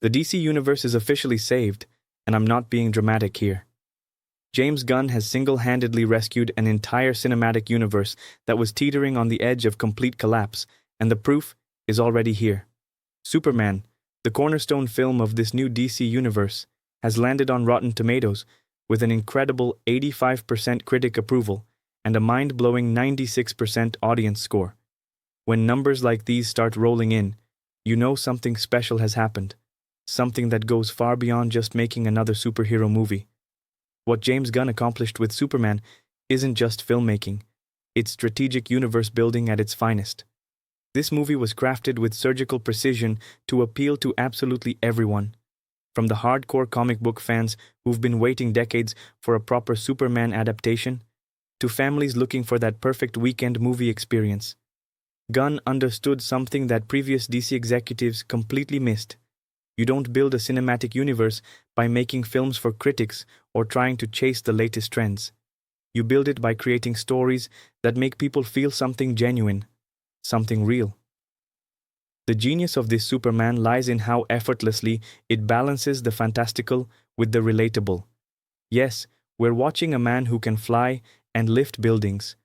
The DC universe is officially saved, and I'm not being dramatic here. James Gunn has single-handedly rescued an entire cinematic universe that was teetering on the edge of complete collapse, and the proof is already here. Superman, the cornerstone film of this new DC universe, has landed on Rotten Tomatoes with an incredible 85% critic approval and a mind-blowing 96% audience score. When numbers like these start rolling in, you know something special has happened, something that goes far beyond just making another superhero movie. What James Gunn accomplished with Superman isn't just filmmaking, it's strategic universe building at its finest. This movie was crafted with surgical precision to appeal to absolutely everyone, from the hardcore comic book fans who've been waiting decades for a proper Superman adaptation, to families looking for that perfect weekend movie experience. Gunn understood something that previous DC executives completely missed. You don't build a cinematic universe by making films for critics or trying to chase the latest trends. You build it by creating stories that make people feel something genuine, something real. The genius of this Superman lies in how effortlessly it balances the fantastical with the relatable. Yes, we're watching a man who can fly and lift buildings,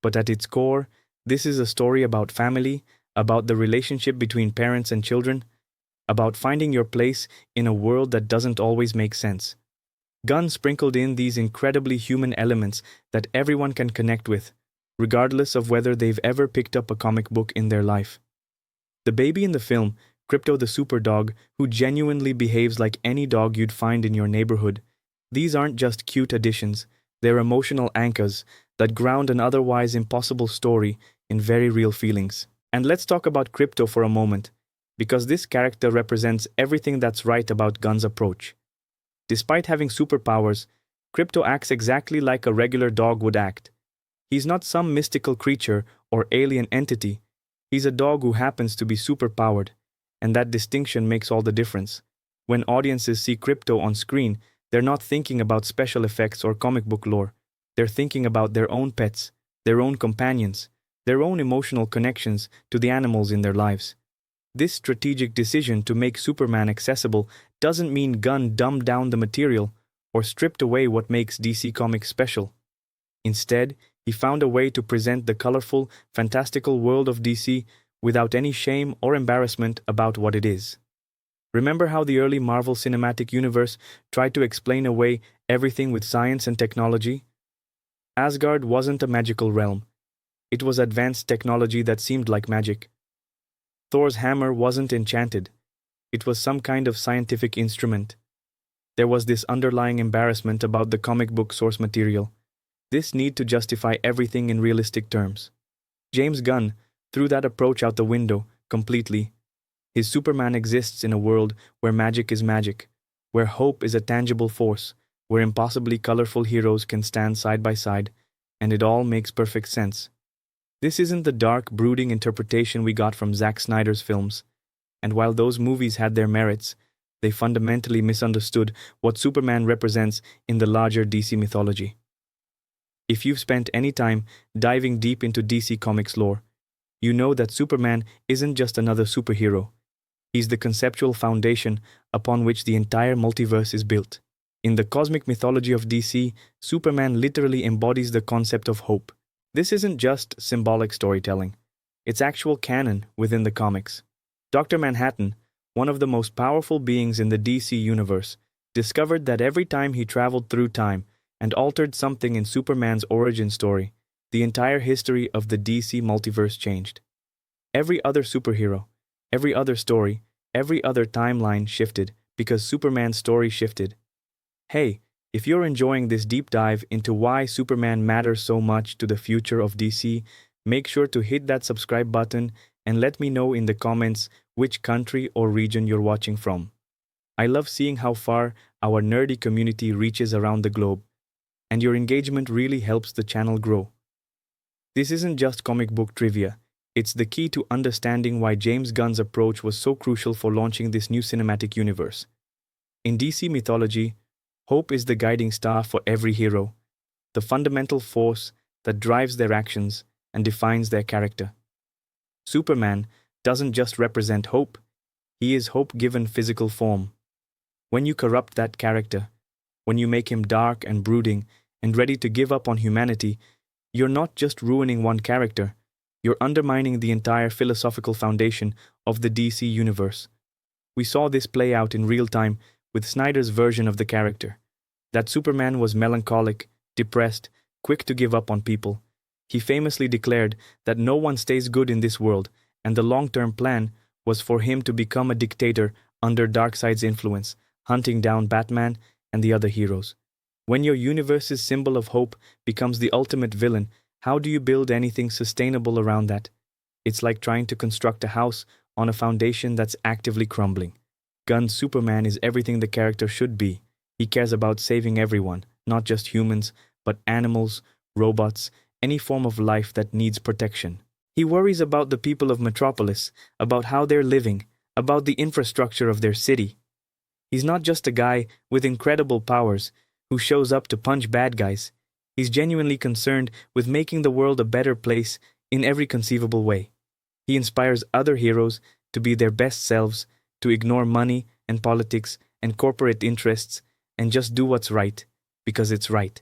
but at its core, this is a story about family, about the relationship between parents and children, about finding your place in a world that doesn't always make sense. Gunn sprinkled in these incredibly human elements that everyone can connect with, regardless of whether they've ever picked up a comic book in their life. The baby in the film, Krypto the super dog, who genuinely behaves like any dog you'd find in your neighborhood, these aren't just cute additions, they're emotional anchors that ground an otherwise impossible story in very real feelings. And let's talk about Krypto for a moment, because this character represents everything that's right about Gunn's approach. Despite having superpowers, Krypto acts exactly like a regular dog would act. He's not some mystical creature or alien entity. He's a dog who happens to be superpowered, and that distinction makes all the difference. When audiences see Krypto on screen, they're not thinking about special effects or comic book lore. They're thinking about their own pets, their own companions, their own emotional connections to the animals in their lives. This strategic decision to make Superman accessible doesn't mean Gunn dumbed down the material or stripped away what makes DC Comics special. Instead, he found a way to present the colorful, fantastical world of DC without any shame or embarrassment about what it is. Remember how the early Marvel Cinematic Universe tried to explain away everything with science and technology? Asgard wasn't a magical realm. It was advanced technology that seemed like magic. Thor's hammer wasn't enchanted. It was some kind of scientific instrument. There was this underlying embarrassment about the comic book source material, this need to justify everything in realistic terms. James Gunn threw that approach out the window completely. His Superman exists in a world where magic is magic, where hope is a tangible force, where impossibly colorful heroes can stand side by side, and it all makes perfect sense. This isn't the dark, brooding interpretation we got from Zack Snyder's films, and while those movies had their merits, they fundamentally misunderstood what Superman represents in the larger DC mythology. If you've spent any time diving deep into DC Comics lore, you know that Superman isn't just another superhero. He's the conceptual foundation upon which the entire multiverse is built. In the cosmic mythology of DC, Superman literally embodies the concept of hope. This isn't just symbolic storytelling. It's actual canon within the comics. Dr. Manhattan, one of the most powerful beings in the DC universe, discovered that every time he traveled through time and altered something in Superman's origin story, the entire history of the DC multiverse changed. Every other superhero, every other story, every other timeline shifted because Superman's story shifted. Hey, if you're enjoying this deep dive into why Superman matters so much to the future of DC, make sure to hit that subscribe button and let me know in the comments which country or region you're watching from. I love seeing how far our nerdy community reaches around the globe, and your engagement really helps the channel grow. This isn't just comic book trivia, it's the key to understanding why James Gunn's approach was so crucial for launching this new cinematic universe. In DC mythology, hope is the guiding star for every hero, the fundamental force that drives their actions and defines their character. Superman doesn't just represent hope, He is hope given physical form. When you corrupt that character, when you make him dark and brooding and ready to give up on humanity, you're not just ruining one character, you're undermining the entire philosophical foundation of the DC universe. We saw this play out in real time with Snyder's version of the character. That Superman was melancholic, depressed, quick to give up on people. He famously declared that no one stays good in this world, and the long-term plan was for him to become a dictator under Darkseid's influence, hunting down Batman and the other heroes. When your universe's symbol of hope becomes the ultimate villain, how do you build anything sustainable around that? It's like trying to construct a house on a foundation that's actively crumbling. Gunn's Superman is everything the character should be. He cares about saving everyone, not just humans, but animals, robots, any form of life that needs protection. He worries about the people of Metropolis, about how they're living, about the infrastructure of their city. He's not just a guy with incredible powers who shows up to punch bad guys. He's genuinely concerned with making the world a better place in every conceivable way. He inspires other heroes to be their best selves, to ignore money and politics and corporate interests and just do what's right, because it's right.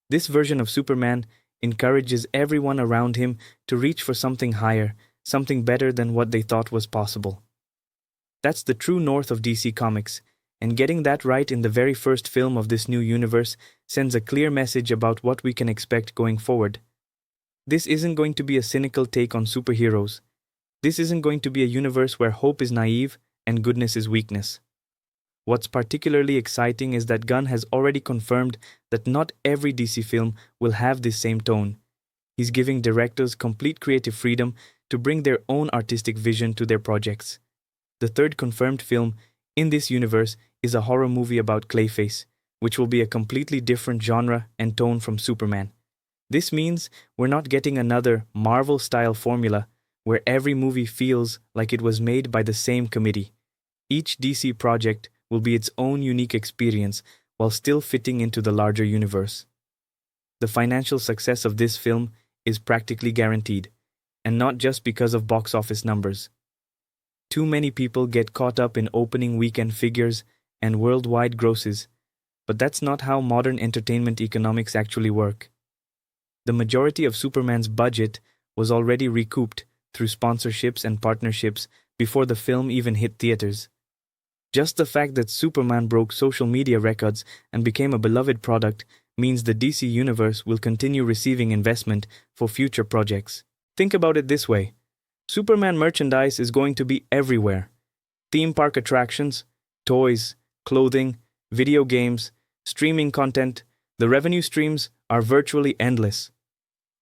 This version of Superman encourages everyone around him to reach for something higher, something better than what they thought was possible. That's the true north of DC Comics, and getting that right in the very first film of this new universe sends a clear message about what we can expect going forward. This isn't going to be a cynical take on superheroes. This isn't going to be a universe where hope is naive and goodness is weakness. What's particularly exciting is that Gunn has already confirmed that not every DC film will have this same tone. He's giving directors complete creative freedom to bring their own artistic vision to their projects. The third confirmed film in this universe is a horror movie about Clayface, which will be a completely different genre and tone from Superman. This means we're not getting another Marvel-style formula where every movie feels like it was made by the same committee. Each DC project will be its own unique experience while still fitting into the larger universe. The financial success of this film is practically guaranteed, and not just because of box office numbers. Too many people get caught up in opening weekend figures and worldwide grosses, but that's not how modern entertainment economics actually work. The majority of Superman's budget was already recouped through sponsorships and partnerships before the film even hit theaters. Just the fact that Superman broke social media records and became a beloved product means the DC universe will continue receiving investment for future projects. Think about it this way. Superman merchandise is going to be everywhere. Theme park attractions, toys, clothing, video games, streaming content, the revenue streams are virtually endless.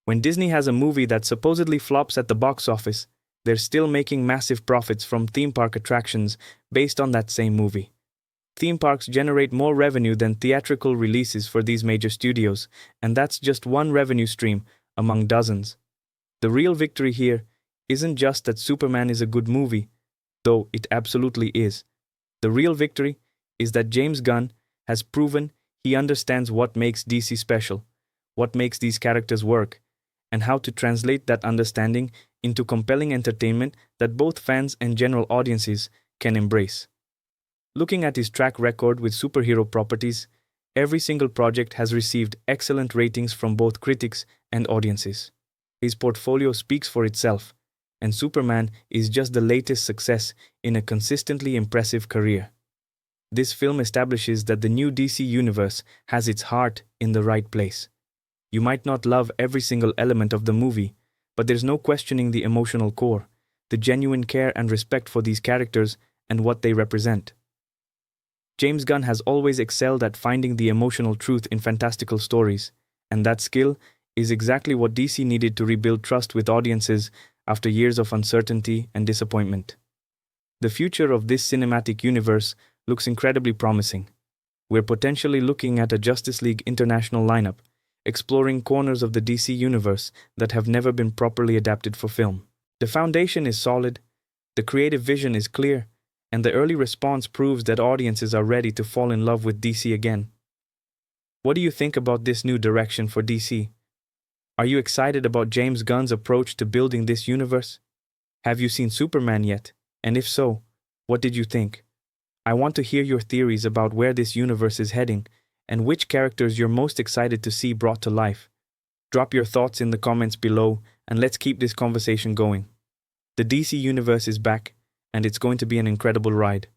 When Disney has a movie that supposedly flops at the box office, they're still making massive profits from theme park attractions based on that same movie. Theme parks generate more revenue than theatrical releases for these major studios, and that's just one revenue stream among dozens. The real victory here isn't just that Superman is a good movie, though it absolutely is. The real victory is that James Gunn has proven he understands what makes DC special, what makes these characters work, and how to translate that understanding into compelling entertainment that both fans and general audiences can embrace. Looking at his track record with superhero properties, every single project has received excellent ratings from both critics and audiences. His portfolio speaks for itself, and Superman is just the latest success in a consistently impressive career. This film establishes that the new DC universe has its heart in the right place. You might not love every single element of the movie, but there's no questioning the emotional core, the genuine care and respect for these characters and what they represent. James Gunn has always excelled at finding the emotional truth in fantastical stories, and that skill is exactly what DC needed to rebuild trust with audiences after years of uncertainty and disappointment. The future of this cinematic universe looks incredibly promising. We're potentially looking at a Justice League International lineup, exploring corners of the DC universe that have never been properly adapted for film. The foundation is solid, the creative vision is clear, and the early response proves that audiences are ready to fall in love with DC again. What do you think about this new direction for DC? Are you excited about James Gunn's approach to building this universe? Have you seen Superman yet? And if so, What did you think? I want to hear your theories about where this universe is heading and which characters you're most excited to see brought to life. Drop your thoughts in the comments below and let's keep this conversation going. The DC universe is back, and it's going to be an incredible ride.